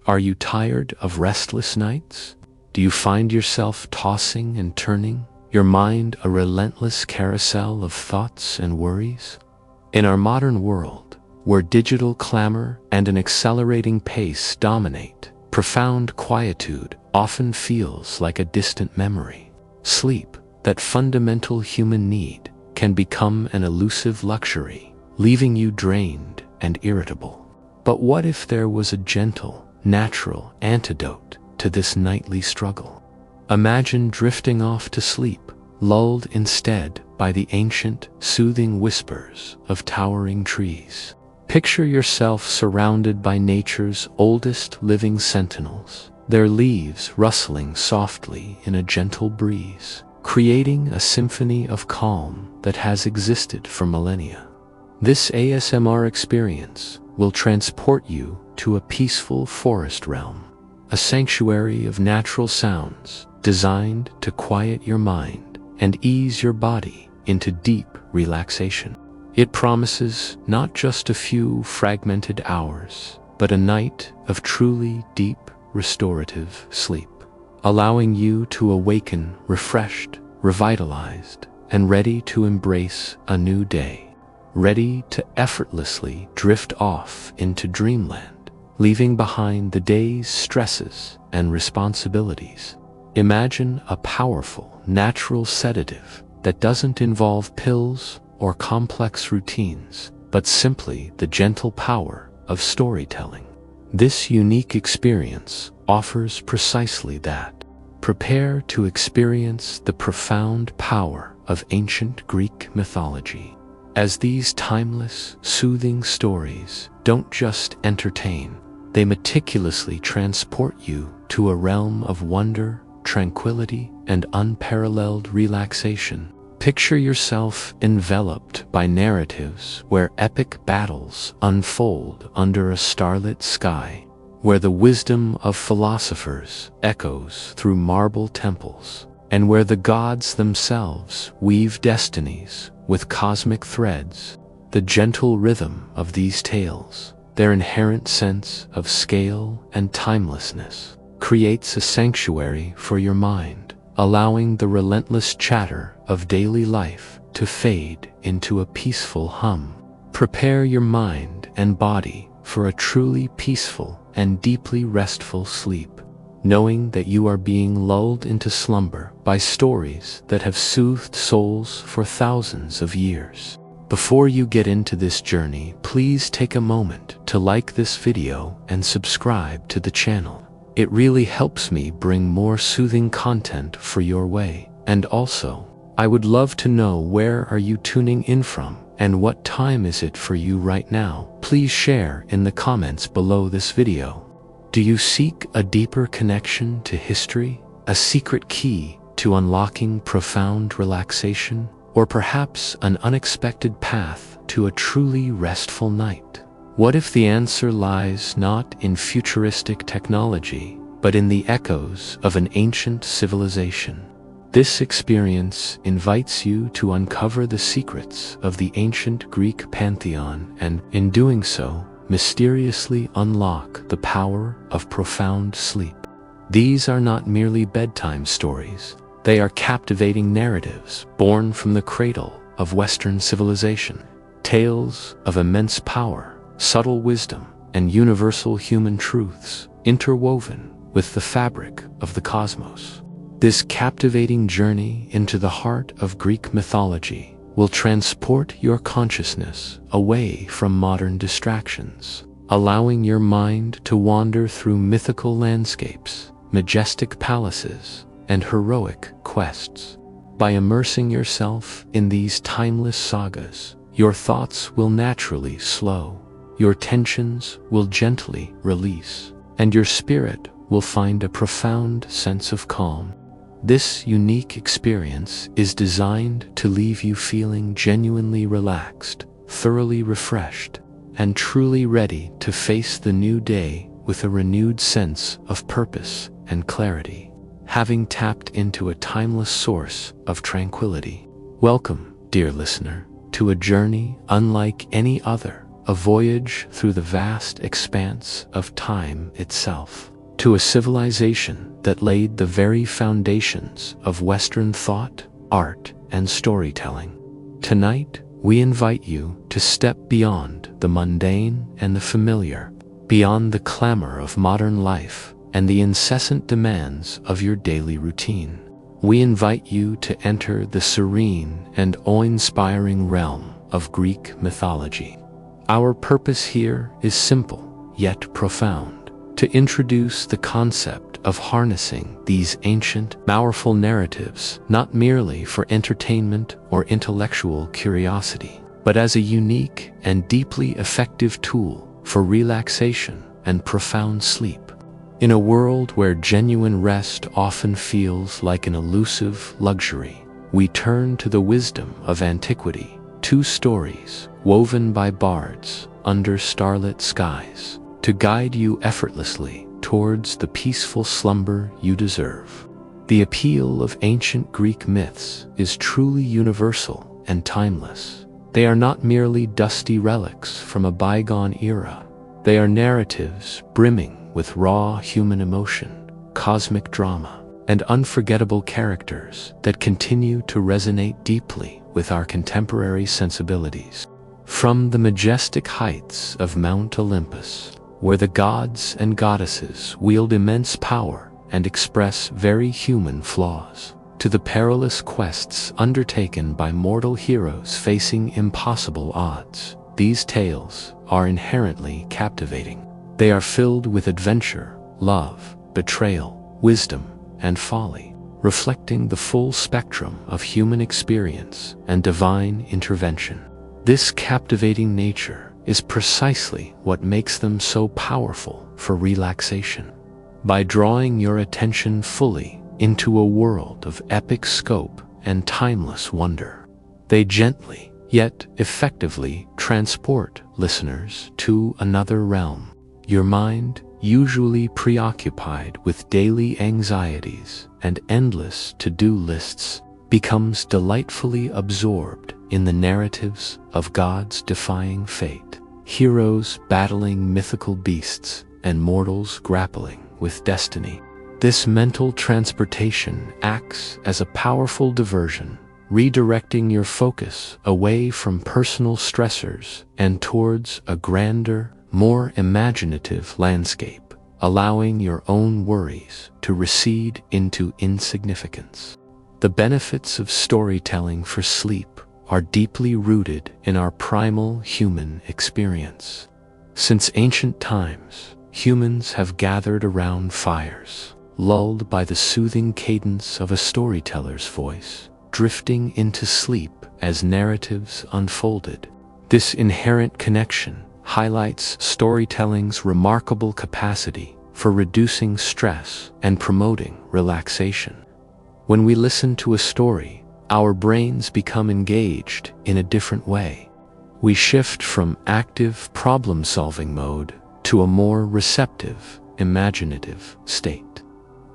Are you tired of restless nights? Do you find yourself tossing and turning, your mind a relentless carousel of thoughts and worries? In our modern world, where digital clamor and an accelerating pace dominate, profound quietude often feels like a distant memory. Sleep, that fundamental human need, can become an elusive luxury, leaving you drained and irritable. But what if there was a gentle, natural antidote to this nightly struggle? Imagine drifting off to sleep, lulled instead by the ancient, soothing whispers of towering trees. Picture yourself surrounded by nature's oldest living sentinels, their leaves rustling softly in a gentle breeze, creating a symphony of calm that has existed for millennia. This ASMR experience will transport you to a peaceful forest realm, a sanctuary of natural sounds designed to quiet your mind and ease your body into deep relaxation. It promises not just a few fragmented hours, but a night of truly deep, restorative sleep, allowing you to awaken refreshed, revitalized, and ready to embrace a new day. Ready to effortlessly drift off into dreamland, leaving behind the day's stresses and responsibilities. Imagine a powerful, natural sedative that doesn't involve pills or complex routines, but simply the gentle power of storytelling. This unique experience offers precisely that. Prepare to experience the profound power of ancient Greek mythology, as these timeless, soothing stories don't just entertain, they meticulously transport you to a realm of wonder, tranquility, and unparalleled relaxation. Picture yourself enveloped by narratives where epic battles unfold under a starlit sky, where the wisdom of philosophers echoes through marble temples, and where the gods themselves weave destinies with cosmic threads. The gentle rhythm of these tales, their inherent sense of scale and timelessness, creates a sanctuary for your mind, allowing the relentless chatter of daily life to fade into a peaceful hum. Prepare your mind and body for a truly peaceful and deeply restful sleep, knowing that you are being lulled into slumber by stories that have soothed souls for thousands of years. Before you get into this journey, please take a moment to like this video and subscribe to the channel. It really helps me bring more soothing content for your way. And also, I would love to know, where are you tuning in from, and what time is it for you right now? Please share in the comments below this video. Do you seek a deeper connection to history, a secret key to unlocking profound relaxation, or perhaps an unexpected path to a truly restful night? What if the answer lies not in futuristic technology, but in the echoes of an ancient civilization? This experience invites you to uncover the secrets of the ancient Greek pantheon and, in doing so, mysteriously unlock the power of profound sleep. These are not merely bedtime stories. They are captivating narratives born from the cradle of Western civilization, tales of immense power, subtle wisdom, and universal human truths interwoven with the fabric of the cosmos. This captivating journey into the heart of Greek mythology will transport your consciousness away from modern distractions, allowing your mind to wander through mythical landscapes, majestic palaces, and heroic quests. By immersing yourself in these timeless sagas, your thoughts will naturally slow, your tensions will gently release, and your spirit will find a profound sense of calm. This unique experience is designed to leave you feeling genuinely relaxed, thoroughly refreshed, and truly ready to face the new day with a renewed sense of purpose and clarity, having tapped into a timeless source of tranquility. Welcome, dear listener, to a journey unlike any other a voyage through the vast expanse of time itself, to a civilization that laid the very foundations of Western thought, art, and storytelling. Tonight, we invite you to step beyond the mundane and the familiar, beyond the clamor of modern life and the incessant demands of your daily routine. We invite you to enter the serene and awe-inspiring realm of Greek mythology. Our purpose here is simple, yet profound: to introduce the concept of harnessing these ancient, powerful narratives not merely for entertainment or intellectual curiosity, but as a unique and deeply effective tool for relaxation and profound sleep. In a world where genuine rest often feels like an elusive luxury, we turn to the wisdom of antiquity, two stories woven by bards under starlit skies, to guide you effortlessly towards the peaceful slumber you deserve. The appeal of ancient Greek myths is truly universal and timeless. They are not merely dusty relics from a bygone era. They are narratives brimming with raw human emotion, cosmic drama, and unforgettable characters that continue to resonate deeply with our contemporary sensibilities. From the majestic heights of Mount Olympus, where the gods and goddesses wield immense power and express very human flaws, to the perilous quests undertaken by mortal heroes facing impossible odds, these tales are inherently captivating. They are filled with adventure, love, betrayal, wisdom, and folly, reflecting the full spectrum of human experience and divine intervention. This captivating nature is precisely what makes them so powerful for relaxation. By drawing your attention fully into a world of epic scope and timeless wonder, they gently, yet effectively transport listeners to another realm. Your mind, usually preoccupied with daily anxieties and endless to-do lists, becomes delightfully absorbed in the narratives of gods defying fate, heroes battling mythical beasts, and mortals grappling with destiny. This mental transportation acts as a powerful diversion, redirecting your focus away from personal stressors and towards a grander, more imaginative landscape, allowing your own worries to recede into insignificance. The benefits of storytelling for sleep are deeply rooted in our primal human experience. Since ancient times, humans have gathered around fires, lulled by the soothing cadence of a storyteller's voice, drifting into sleep as narratives unfolded. This inherent connection highlights storytelling's remarkable capacity for reducing stress and promoting relaxation. When we listen to a story, our brains become engaged in a different way. We shift from active problem-solving mode to a more receptive, imaginative state.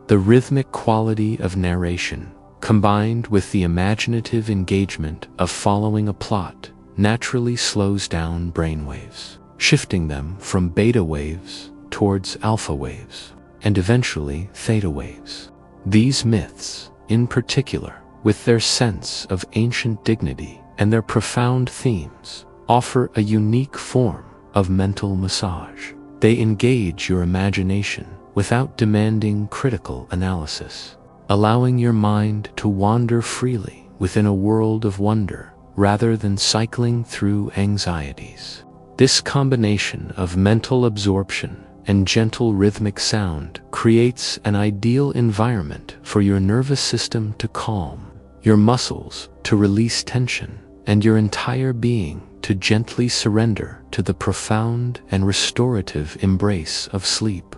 The rhythmic quality of narration, combined with the imaginative engagement of following a plot, naturally slows down brainwaves, shifting them from beta waves towards alpha waves, and eventually theta waves. These myths, in particular, with their sense of ancient dignity and their profound themes, offer a unique form of mental massage. They engage your imagination without demanding critical analysis, allowing your mind to wander freely within a world of wonder rather than cycling through anxieties. This combination of mental absorption and gentle rhythmic sound creates an ideal environment for your nervous system to calm, your muscles to release tension, and your entire being to gently surrender to the profound and restorative embrace of sleep.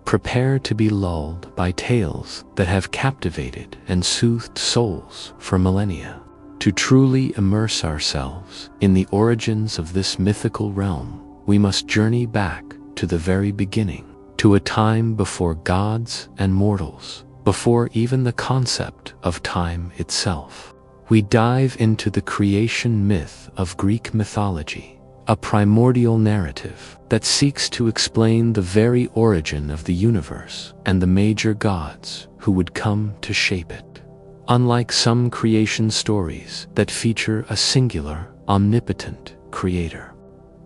Prepare to be lulled by tales that have captivated and soothed souls for millennia. To truly immerse ourselves in the origins of this mythical realm, we must journey back to the very beginning, to a time before gods and mortals, before even the concept of time itself. We dive into the creation myth of Greek mythology, a primordial narrative that seeks to explain the very origin of the universe and the major gods who would come to shape it. Unlike some creation stories that feature a singular, omnipotent creator,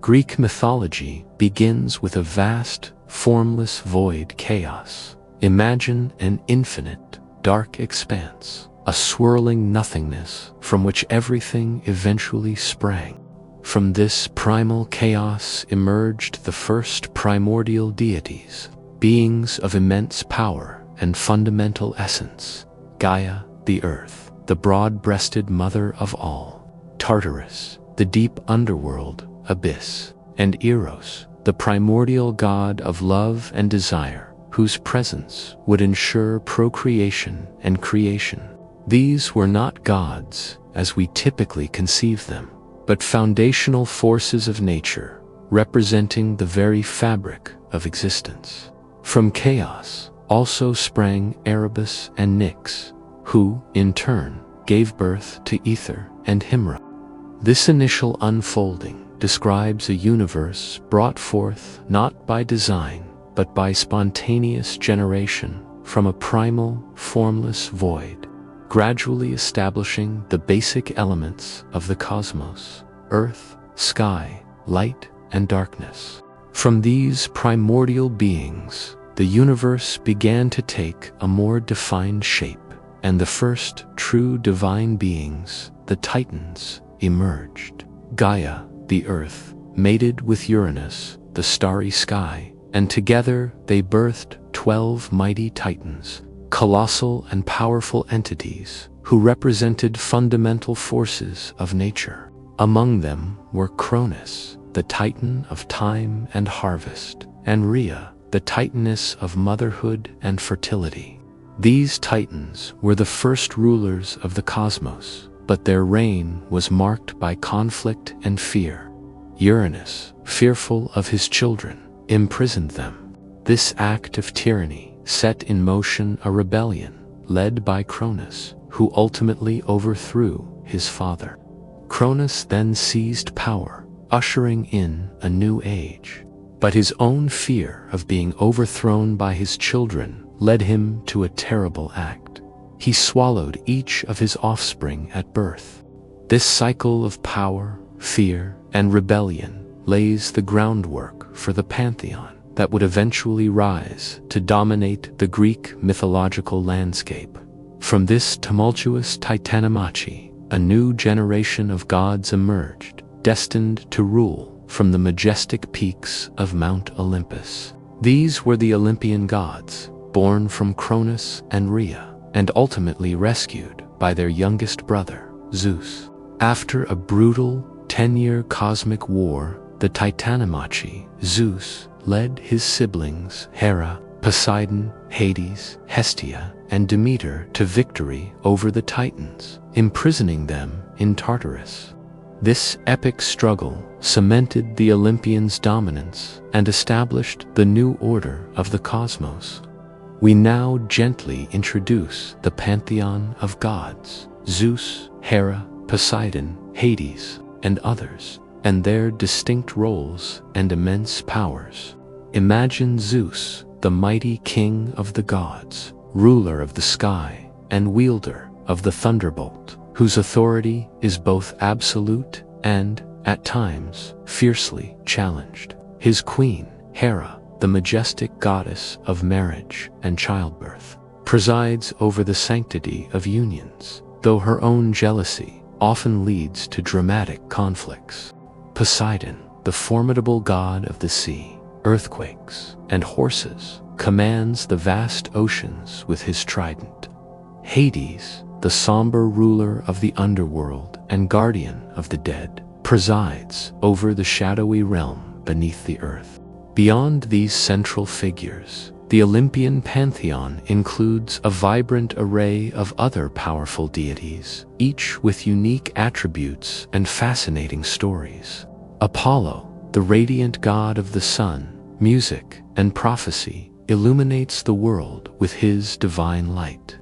Greek mythology begins with a vast, formless void chaos. Imagine an infinite, dark expanse, a swirling nothingness from which everything eventually sprang. From this primal chaos emerged the first primordial deities, beings of immense power and fundamental essence: Gaia, the earth, the broad-breasted mother of all; Tartarus, the deep underworld, abyss; and Eros, the primordial god of love and desire, whose presence would ensure procreation and creation. These were not gods as we typically conceive them, but foundational forces of nature, representing the very fabric of existence. From chaos also sprang Erebus and Nyx, who, in turn, gave birth to Ether and Himra. This initial unfolding describes a universe brought forth not by design, but by spontaneous generation from a primal, formless void, gradually establishing the basic elements of the cosmos: earth, sky, light, and darkness. From these primordial beings, the universe began to take a more defined shape, and the first true divine beings, the Titans, emerged. Gaia, the earth, mated with Uranus, the starry sky, and together they birthed 12 mighty Titans, colossal and powerful entities who represented fundamental forces of nature. Among them were Cronus, the Titan of time and harvest, and Rhea, the Titaness of motherhood and fertility. These Titans were the first rulers of the cosmos, but their reign was marked by conflict and fear. Uranus, fearful of his children, imprisoned them. This act of tyranny set in motion a rebellion led by Cronus, who ultimately overthrew his father. Cronus then seized power, ushering in a new age. But his own fear of being overthrown by his children led him to a terrible act. He swallowed each of his offspring at birth. This cycle of power, fear, and rebellion lays the groundwork for the pantheon that would eventually rise to dominate the Greek mythological landscape. From this tumultuous Titanomachy, a new generation of gods emerged, destined to rule from the majestic peaks of Mount Olympus. These were the Olympian gods, born from Cronus and Rhea, and ultimately rescued by their youngest brother, Zeus. After a brutal 10-year cosmic war, the Titanomachy, Zeus led his siblings Hera, Poseidon, Hades, Hestia, and Demeter to victory over the Titans, imprisoning them in Tartarus. This epic struggle cemented the Olympians' dominance and established the new order of the cosmos. We now gently introduce the pantheon of gods: Zeus, Hera, Poseidon, Hades, and others, and their distinct roles and immense powers. Imagine Zeus, the mighty king of the gods, ruler of the sky and wielder of the thunderbolt, whose authority is both absolute and, at times, fiercely challenged. His queen, Hera, the majestic goddess of marriage and childbirth, presides over the sanctity of unions, though her own jealousy often leads to dramatic conflicts. Poseidon, the formidable god of the sea, earthquakes, and horses, commands the vast oceans with his trident. Hades, the somber ruler of the underworld and guardian of the dead, presides over the shadowy realm beneath the earth. Beyond these central figures, the Olympian pantheon includes a vibrant array of other powerful deities, each with unique attributes and fascinating stories. Apollo, the radiant god of the sun, music, and prophecy, illuminates the world with his divine light.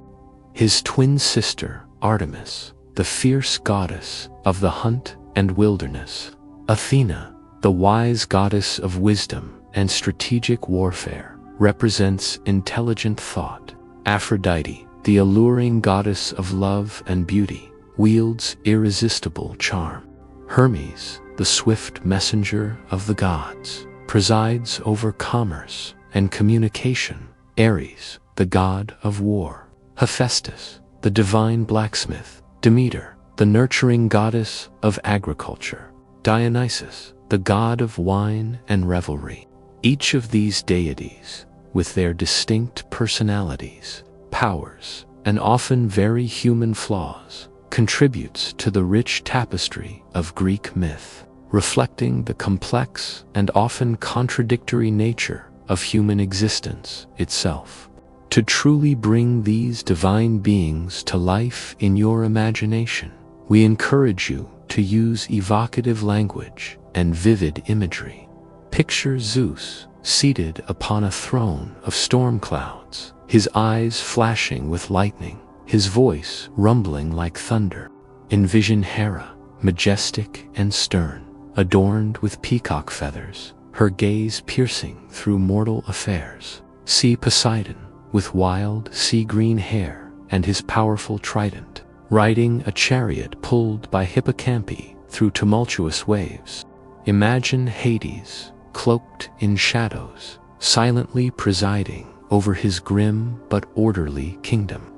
His twin sister, Artemis, the fierce goddess of the hunt and wilderness. Athena, the wise goddess of wisdom and strategic warfare, represents intelligent thought. Aphrodite, the alluring goddess of love and beauty, wields irresistible charm. Hermes, the swift messenger of the gods, presides over commerce and communication. Ares, the god of war. Hephaestus, the divine blacksmith. Demeter, the nurturing goddess of agriculture. Dionysus, the god of wine and revelry. Each of these deities, with their distinct personalities, powers, and often very human flaws, contributes to the rich tapestry of Greek myth, reflecting the complex and often contradictory nature of human existence itself. To truly bring these divine beings to life in your imagination, we encourage you to use evocative language and vivid imagery. Picture Zeus seated upon a throne of storm clouds, his eyes flashing with lightning, his voice rumbling like thunder. Envision Hera, majestic and stern, adorned with peacock feathers, her gaze piercing through mortal affairs. See Poseidon, with wild sea-green hair and his powerful trident, riding a chariot pulled by hippocampi through tumultuous waves. Imagine Hades, cloaked in shadows, silently presiding over his grim but orderly kingdom,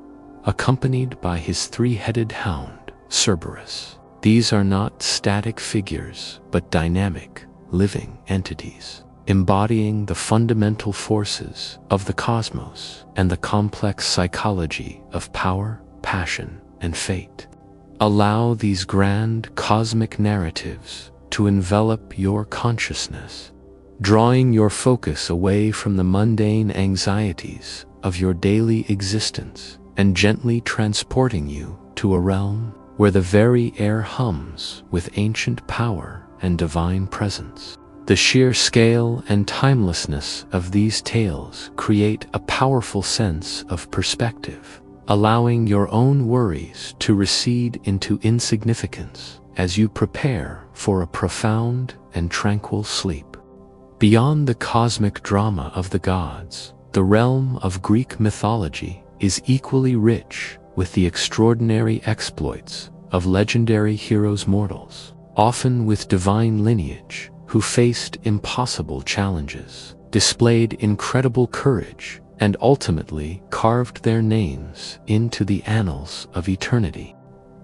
accompanied by his three-headed hound, Cerberus. These are not static figures, but dynamic, living entities, embodying the fundamental forces of the cosmos and the complex psychology of power, passion, and fate. Allow these grand cosmic narratives to envelop your consciousness, drawing your focus away from the mundane anxieties of your daily existence and gently transporting you to a realm where the very air hums with ancient power and divine presence. The sheer scale and timelessness of these tales create a powerful sense of perspective, allowing your own worries to recede into insignificance as you prepare for a profound and tranquil sleep. Beyond the cosmic drama of the gods, the realm of Greek mythology is equally rich with the extraordinary exploits of legendary heroes mortals, often with divine lineage, who faced impossible challenges, displayed incredible courage, and ultimately carved their names into the annals of eternity.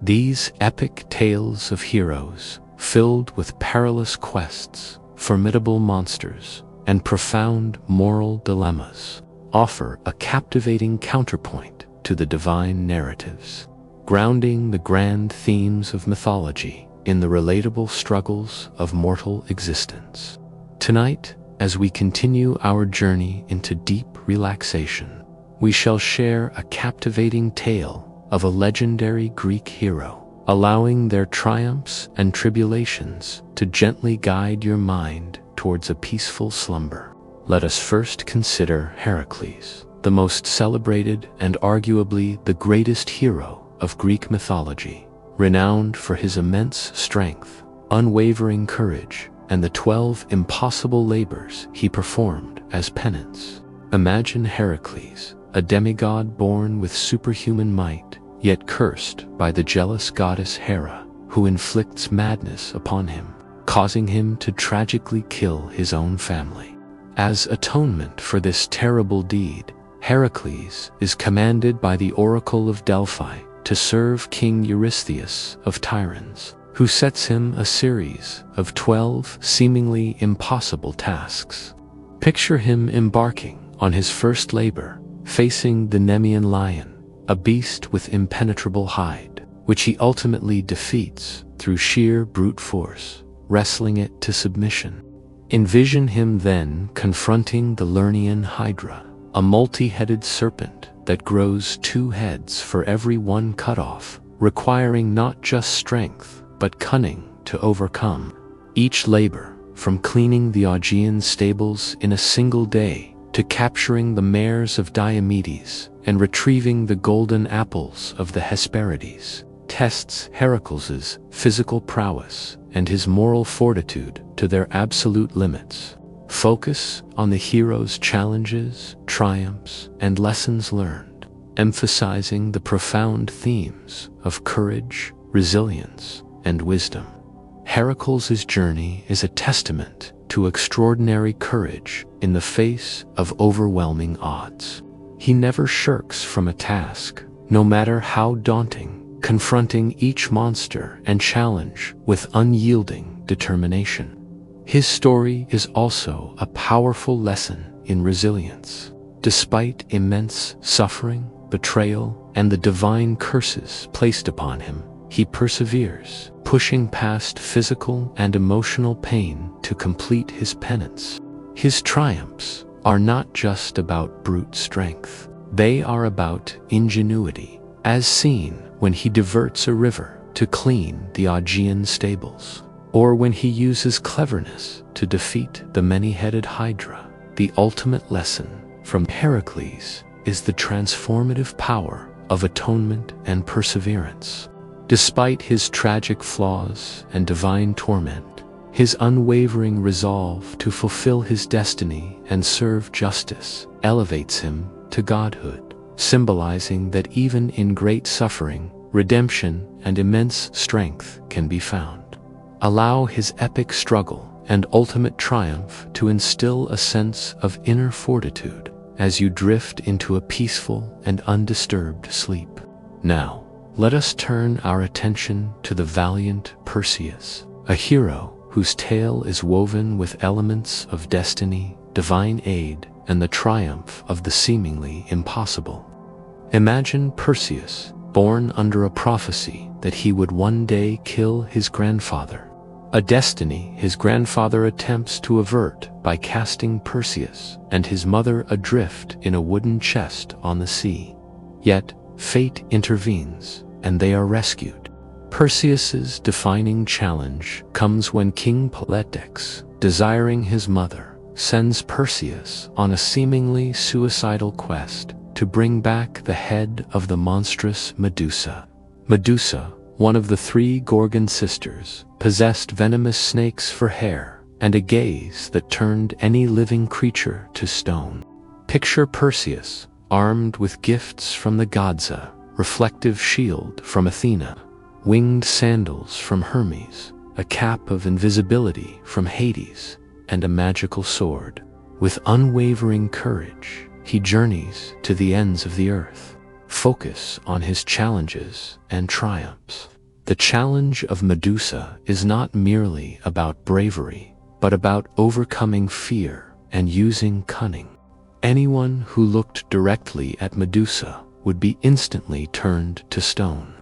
These epic tales of heroes, filled with perilous quests, formidable monsters, and profound moral dilemmas, offer a captivating counterpoint to the divine narratives, grounding the grand themes of mythology in the relatable struggles of mortal existence. Tonight, as we continue our journey into deep relaxation, we shall share a captivating tale of a legendary Greek hero, allowing their triumphs and tribulations to gently guide your mind towards a peaceful slumber. Let us first consider Heracles, the most celebrated and arguably the greatest hero of Greek mythology, renowned for his immense strength, unwavering courage, and the 12 impossible labors he performed as penance. Imagine Heracles, a demigod born with superhuman might, yet cursed by the jealous goddess Hera, who inflicts madness upon him, causing him to tragically kill his own family. As atonement for this terrible deed, Heracles is commanded by the Oracle of Delphi to serve King Eurystheus of Tiryns, who sets him a series of 12 seemingly impossible tasks. Picture him embarking on his first labor, facing the Nemean lion, a beast with impenetrable hide, which he ultimately defeats through sheer brute force, wrestling it to submission. Envision him then confronting the Lernaean Hydra, a multi-headed serpent that grows 2 heads for every one cut off, requiring not just strength, but cunning to overcome. Each labor, from cleaning the Augean stables in a single day to capturing the mares of Diomedes and retrieving the golden apples of the Hesperides, tests Heracles's physical prowess and his moral fortitude to their absolute limits. Focus on the hero's challenges, triumphs, and lessons learned, emphasizing the profound themes of courage, resilience, and wisdom. Heracles' journey is a testament to extraordinary courage in the face of overwhelming odds. He never shirks from a task, no matter how daunting, confronting each monster and challenge with unyielding determination. His story is also a powerful lesson in resilience. Despite immense suffering, betrayal, and the divine curses placed upon him, he perseveres, pushing past physical and emotional pain to complete his penance. His triumphs are not just about brute strength. They are about ingenuity, as seen when he diverts a river to clean the Augean stables, or when he uses cleverness to defeat the many-headed Hydra. The ultimate lesson from Heracles is the transformative power of atonement and perseverance. Despite his tragic flaws and divine torment, his unwavering resolve to fulfill his destiny and serve justice elevates him to godhood, symbolizing that even in great suffering, redemption and immense strength can be found. Allow his epic struggle and ultimate triumph to instill a sense of inner fortitude as you drift into a peaceful and undisturbed sleep. Now, let us turn our attention to the valiant Perseus, a hero whose tale is woven with elements of destiny, divine aid, and the triumph of the seemingly impossible. Imagine Perseus, born under a prophecy that he would one day kill his grandfather, a destiny his grandfather attempts to avert by casting Perseus and his mother adrift in a wooden chest on the sea. Yet, fate intervenes, and they are rescued. Perseus's defining challenge comes when King Polyphemus, desiring his mother, sends Perseus on a seemingly suicidal quest to bring back the head of the monstrous Medusa. Medusa, one of the three Gorgon sisters, possessed venomous snakes for hair and a gaze that turned any living creature to stone. Picture Perseus, armed with gifts from the gods, a reflective shield from Athena, winged sandals from Hermes, a cap of invisibility from Hades, and a magical sword. With unwavering courage, he journeys to the ends of the earth. Focus on his challenges and triumphs. The challenge of Medusa is not merely about bravery, but about overcoming fear and using cunning. Anyone who looked directly at Medusa would be instantly turned to stone.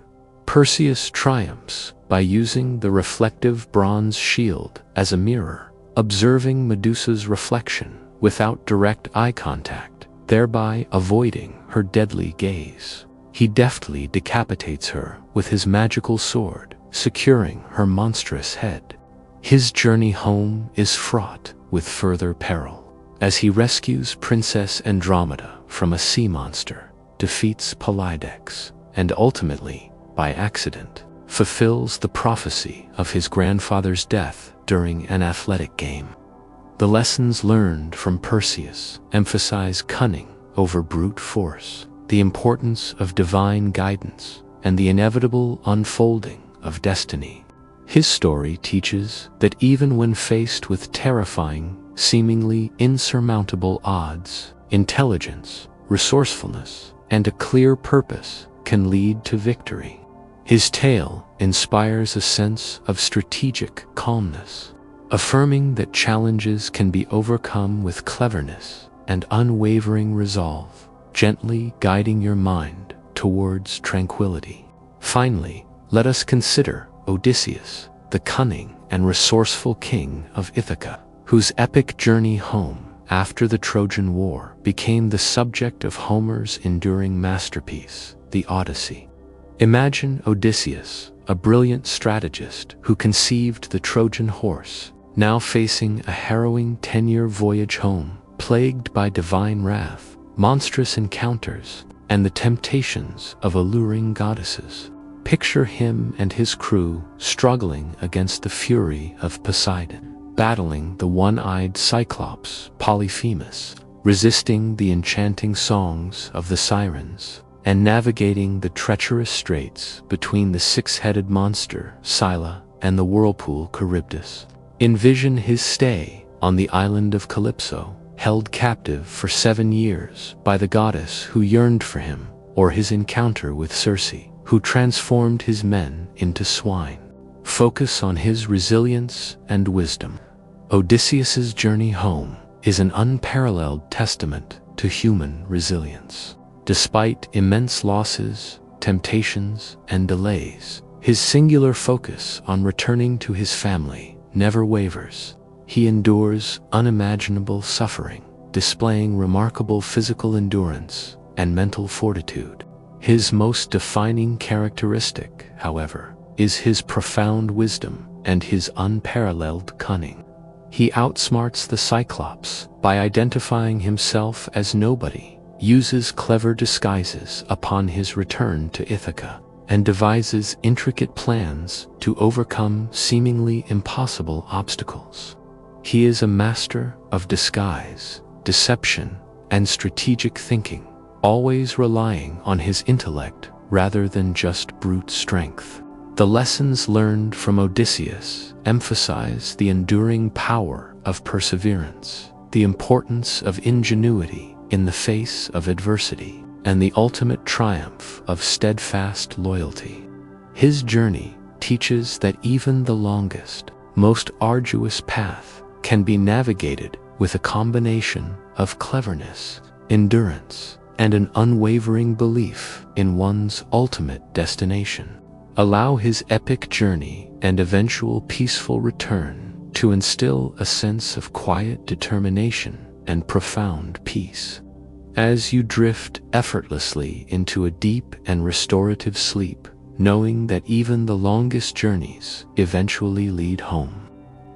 Perseus triumphs by using the reflective bronze shield as a mirror, observing Medusa's reflection without direct eye contact, thereby avoiding her deadly gaze. He deftly decapitates her with his magical sword, securing her monstrous head. His journey home is fraught with further peril, as he rescues Princess Andromeda from a sea monster, defeats Polyphemus, and ultimately, by accident, fulfills the prophecy of his grandfather's death during an athletic game. The lessons learned from Perseus emphasize cunning over brute force, the importance of divine guidance, and the inevitable unfolding of destiny. His story teaches that even when faced with terrifying, seemingly insurmountable odds, intelligence, resourcefulness, and a clear purpose can lead to victory. His tale inspires a sense of strategic calmness, affirming that challenges can be overcome with cleverness and unwavering resolve, gently guiding your mind towards tranquility. Finally, let us consider Odysseus, the cunning and resourceful king of Ithaca, whose epic journey home after the Trojan War became the subject of Homer's enduring masterpiece, the Odyssey. Imagine Odysseus, a brilliant strategist who conceived the Trojan horse, now facing a harrowing 10-year voyage home, plagued by divine wrath, monstrous encounters, and the temptations of alluring goddesses. Picture him and his crew struggling against the fury of Poseidon, battling the one-eyed Cyclops, Polyphemus, resisting the enchanting songs of the sirens, and navigating the treacherous straits between the six-headed monster, Scylla, and the whirlpool, Charybdis. Envision his stay on the island of Calypso, held captive for 7 years by the goddess who yearned for him, or his encounter with Circe, who transformed his men into swine. Focus on his resilience and wisdom. Odysseus's journey home is an unparalleled testament to human resilience. Despite immense losses, temptations, and delays, his singular focus on returning to his family never wavers. He endures unimaginable suffering, displaying remarkable physical endurance and mental fortitude. His most defining characteristic, however, is his profound wisdom and his unparalleled cunning. He outsmarts the Cyclops by identifying himself as nobody, uses clever disguises upon his return to Ithaca, and devises intricate plans to overcome seemingly impossible obstacles. He is a master of disguise, deception, and strategic thinking, always relying on his intellect rather than just brute strength. The lessons learned from Odysseus emphasize the enduring power of perseverance, the importance of ingenuity in the face of adversity, and the ultimate triumph of steadfast loyalty. His journey teaches that even the longest, most arduous path can be navigated with a combination of cleverness, endurance, and an unwavering belief in one's ultimate destination. Allow his epic journey and eventual peaceful return to instill a sense of quiet determination and profound peace. As you drift effortlessly into a deep and restorative sleep, knowing that even the longest journeys eventually lead home.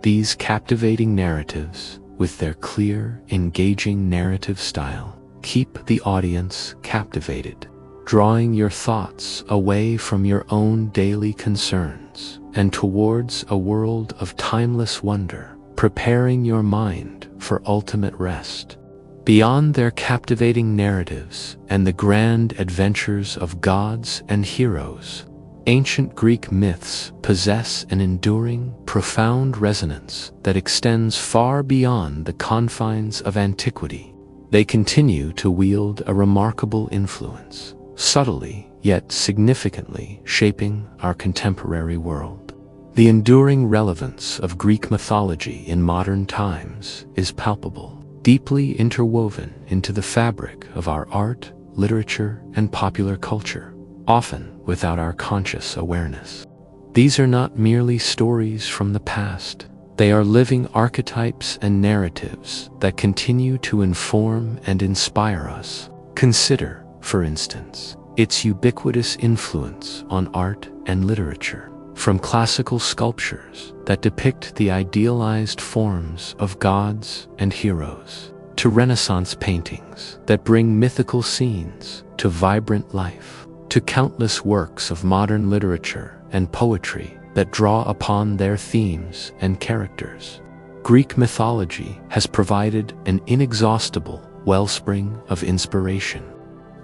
These captivating narratives, with their clear, engaging narrative style, keep the audience captivated, drawing your thoughts away from your own daily concerns and towards a world of timeless wonder, preparing your mind for ultimate rest. Beyond their captivating narratives and the grand adventures of gods and heroes, ancient Greek myths possess an enduring, profound resonance that extends far beyond the confines of antiquity. They continue to wield a remarkable influence, subtly yet significantly shaping our contemporary world. The enduring relevance of Greek mythology in modern times is palpable, deeply interwoven into the fabric of our art, literature, and popular culture, often without our conscious awareness. These are not merely stories from the past. They are living archetypes and narratives that continue to inform and inspire us. Consider, for instance, its ubiquitous influence on art and literature, from classical sculptures that depict the idealized forms of gods and heroes, to Renaissance paintings that bring mythical scenes to vibrant life, to countless works of modern literature and poetry that draw upon their themes and characters. Greek mythology has provided an inexhaustible wellspring of inspiration.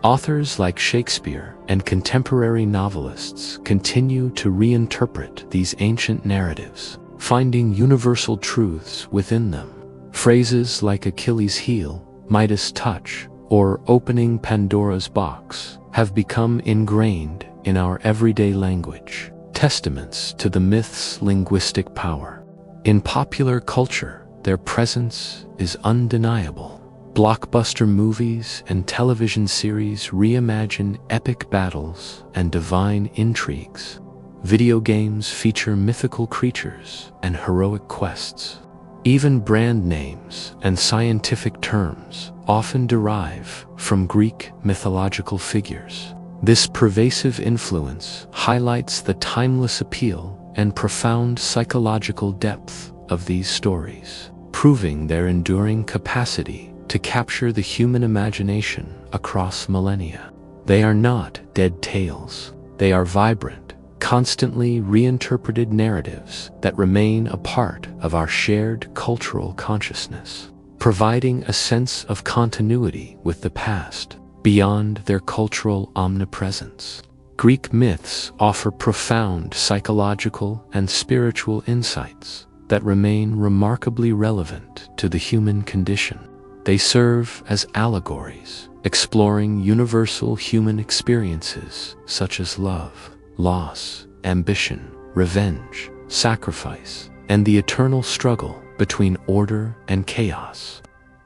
Authors like Shakespeare and contemporary novelists continue to reinterpret these ancient narratives, finding universal truths within them. Phrases like Achilles' heel, Midas' touch, or opening Pandora's box have become ingrained in our everyday language, testaments to the myth's linguistic power. In popular culture, their presence is undeniable. Blockbuster movies and television series reimagine epic battles and divine intrigues. Video games feature mythical creatures and heroic quests. Even brand names and scientific terms often derive from Greek mythological figures. This pervasive influence highlights the timeless appeal and profound psychological depth of these stories, proving their enduring capacity to capture the human imagination across millennia. They are not dead tales. They are vibrant, constantly reinterpreted narratives that remain a part of our shared cultural consciousness, providing a sense of continuity with the past beyond their cultural omnipresence. Greek myths offer profound psychological and spiritual insights that remain remarkably relevant to the human condition. They serve as allegories, exploring universal human experiences such as love, loss, ambition, revenge, sacrifice, and the eternal struggle between order and chaos.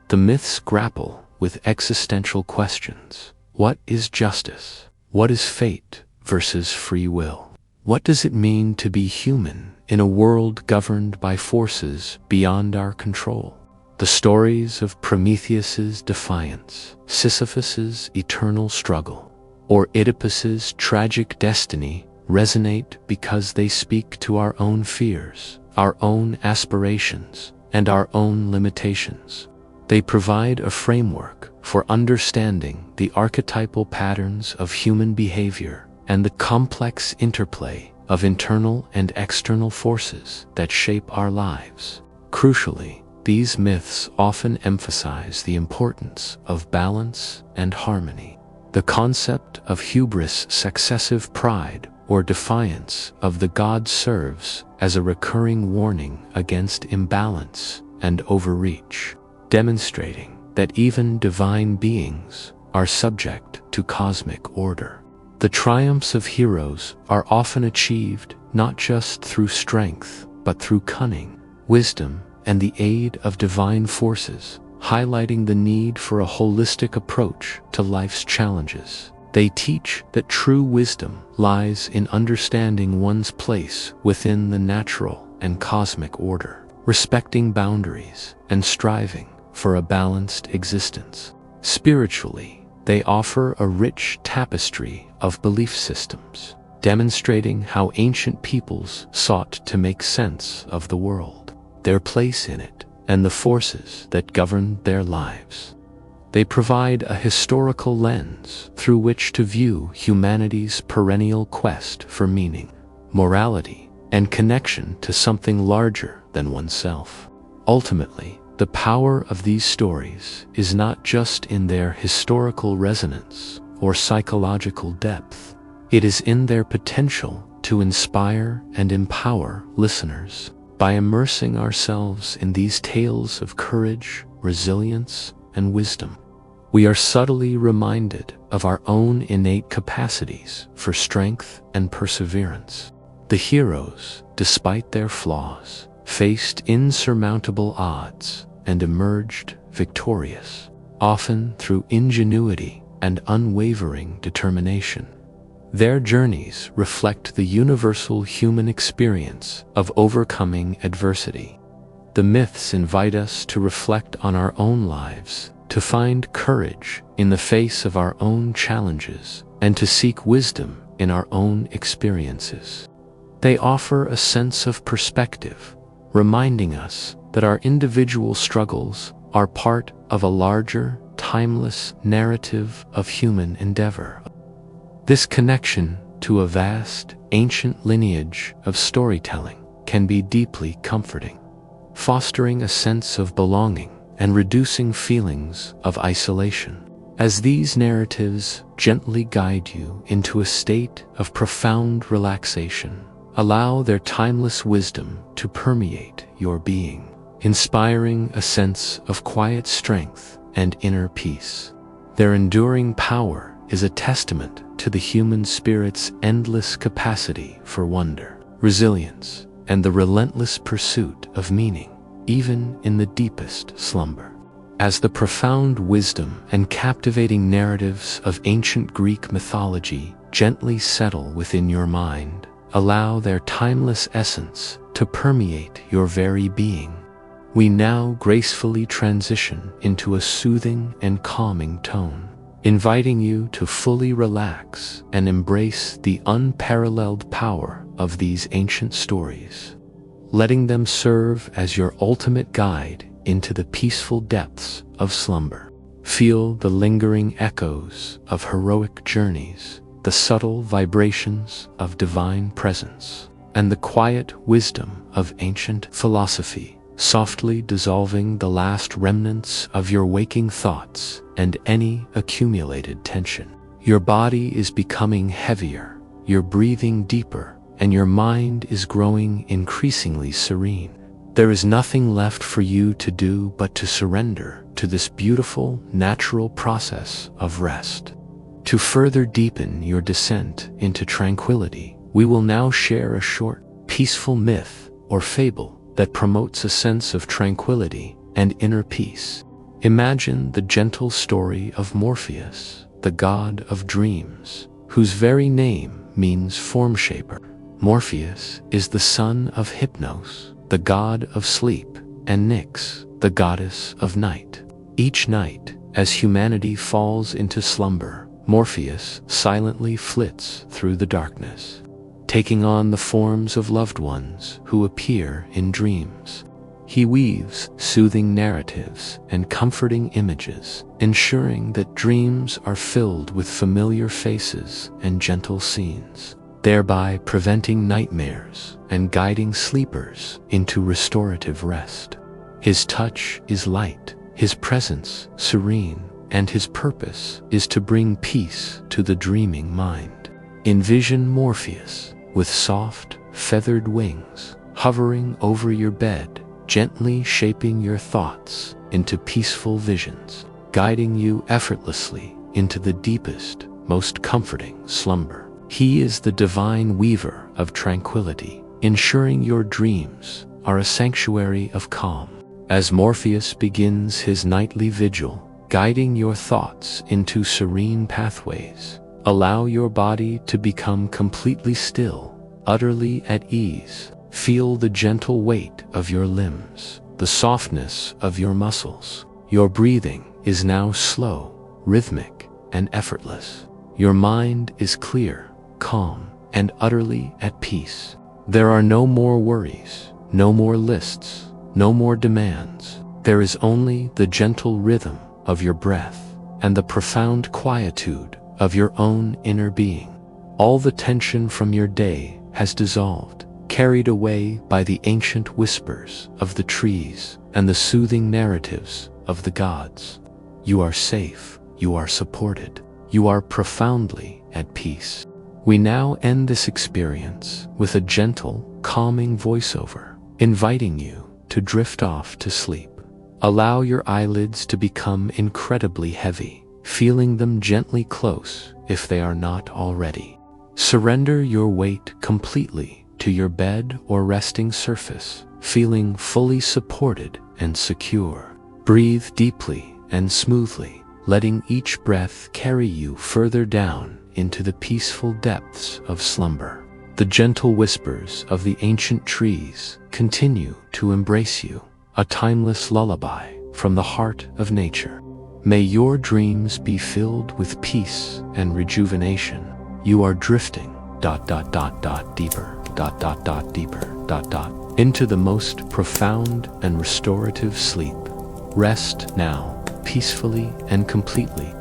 The myths grapple with existential questions. What is justice? What is fate versus free will? What does it mean to be human in a world governed by forces beyond our control? The stories of Prometheus's defiance, Sisyphus's eternal struggle, or Oedipus's tragic destiny resonate because they speak to our own fears, our own aspirations, and our own limitations. They provide a framework for understanding the archetypal patterns of human behavior and the complex interplay of internal and external forces that shape our lives. Crucially, these myths often emphasize the importance of balance and harmony. The concept of hubris, successive pride, or defiance of the god serves as a recurring warning against imbalance and overreach, demonstrating that even divine beings are subject to cosmic order. The triumphs of heroes are often achieved not just through strength, but through cunning, wisdom, and the aid of divine forces, highlighting the need for a holistic approach to life's challenges. They teach that true wisdom lies in understanding one's place within the natural and cosmic order, respecting boundaries, and striving for a balanced existence. Spiritually, they offer a rich tapestry of belief systems, demonstrating how ancient peoples sought to make sense of the world, their place in it, and the forces that governed their lives. They provide a historical lens through which to view humanity's perennial quest for meaning, morality, and connection to something larger than oneself. Ultimately, the power of these stories is not just in their historical resonance or psychological depth. It is in their potential to inspire and empower listeners. By immersing ourselves in these tales of courage, resilience, and wisdom, we are subtly reminded of our own innate capacities for strength and perseverance. The heroes, despite their flaws, faced insurmountable odds and emerged victorious, often through ingenuity and unwavering determination. Their journeys reflect the universal human experience of overcoming adversity. The myths invite us to reflect on our own lives, to find courage in the face of our own challenges, and to seek wisdom in our own experiences. They offer a sense of perspective, reminding us that our individual struggles are part of a larger, timeless narrative of human endeavor. This connection to a vast, ancient lineage of storytelling can be deeply comforting, fostering a sense of belonging and reducing feelings of isolation. As these narratives gently guide you into a state of profound relaxation, allow their timeless wisdom to permeate your being, inspiring a sense of quiet strength and inner peace. Their enduring power is a testament to the human spirit's endless capacity for wonder, resilience, and the relentless pursuit of meaning, even in the deepest slumber. As the profound wisdom and captivating narratives of ancient Greek mythology gently settle within your mind, allow their timeless essence to permeate your very being. We now gracefully transition into a soothing and calming tone, inviting you to fully relax and embrace the unparalleled power of these ancient stories, letting them serve as your ultimate guide into the peaceful depths of slumber. Feel the lingering echoes of heroic journeys, the subtle vibrations of divine presence, and the quiet wisdom of ancient philosophy, softly dissolving the last remnants of your waking thoughts and any accumulated tension. Your body is becoming heavier, your breathing deeper, and your mind is growing increasingly serene. There is nothing left for you to do but to surrender to this beautiful, natural process of rest. To further deepen your descent into tranquility, we will now share a short, peaceful myth or fable that promotes a sense of tranquility and inner peace. Imagine the gentle story of Morpheus, the god of dreams, whose very name means form shaper. Morpheus is the son of Hypnos, the god of sleep, and Nyx, the goddess of night. Each night, as humanity falls into slumber, Morpheus silently flits through the darkness, taking on the forms of loved ones who appear in dreams. He weaves soothing narratives and comforting images, ensuring that dreams are filled with familiar faces and gentle scenes, thereby preventing nightmares and guiding sleepers into restorative rest. His touch is light, his presence serene, and his purpose is to bring peace to the dreaming mind. Envision Morpheus with soft, feathered wings, hovering over your bed, gently shaping your thoughts into peaceful visions, guiding you effortlessly into the deepest, most comforting slumber. He is the divine weaver of tranquility, ensuring your dreams are a sanctuary of calm. As Morpheus begins his nightly vigil, guiding your thoughts into serene pathways, allow your body to become completely still, utterly at ease. Feel the gentle weight of your limbs, the softness of your muscles. Your breathing is now slow, rhythmic, and effortless. Your mind is clear, calm, and utterly at peace. There are no more worries, no more lists, no more demands. There is only the gentle rhythm of your breath and the profound quietude of your own inner being. All the tension from your day has dissolved, carried away by the ancient whispers of the trees and the soothing narratives of the gods. You are safe, you are supported, you are profoundly at peace. We now end this experience with a gentle, calming voiceover, inviting you to drift off to sleep. Allow your eyelids to become incredibly heavy, feeling them gently close if they are not already. Surrender your weight completely to your bed or resting surface, feeling fully supported and secure. Breathe deeply and smoothly, letting each breath carry you further down into the peaceful depths of slumber. The gentle whispers of the ancient trees continue to embrace you, a timeless lullaby from the heart of nature. May your dreams be filled with peace and rejuvenation. You are drifting deeper into the most profound and restorative sleep. Rest now, peacefully and completely,